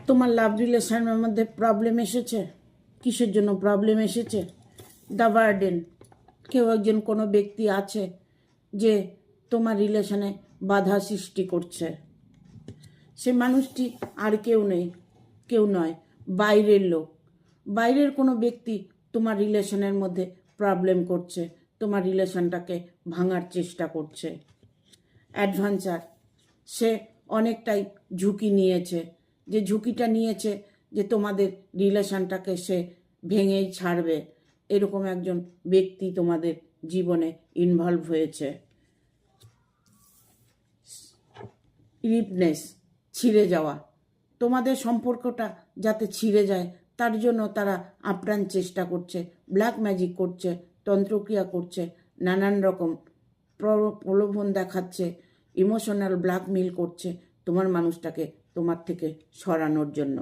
তোমার লাভ রিলেশনের মধ্যে প্রবলেম এসেছে। কিসের জন্য প্রবলেম এসেছে? The burden. কেউ একজন কোনো ব্যক্তি আছে যে তোমার রিলেশনে বাধা সৃষ্টি করছে। সে মানুষটি আর কেউ নয়, বাইরের লোক। বাইরের কোনো ব্যক্তি তোমার রিলেশনের মধ্যে প্রবলেম করছে, তোমার রিলেশনটাকে ভাঙার চেষ্টা করছে। অ্যাডভেঞ্চার। সে অনেকটাই ঝুঁকি নিয়েছে, যে ঝুঁকিটা নিয়েছে যে তোমাদের রিলেশনটাকে সে ভেঙেই ছাড়বে। এরকম একজন ব্যক্তি তোমাদের জীবনে ইনভলভ হয়েছে। রিপনেস, ছিঁড়ে যাওয়া। তোমাদের সম্পর্কটা যাতে ছিঁড়ে যায় তার জন্য তারা আপ্রাণ চেষ্টা করছে, ব্ল্যাক ম্যাজিক করছে, তন্ত্রক্রিয়া করছে, নানান রকম প্রলোভন দেখাচ্ছে, ইমোশনাল ব্ল্যাকমেল করছে তোমার মানুষটাকে তোমার থেকে সরানোর জন্য।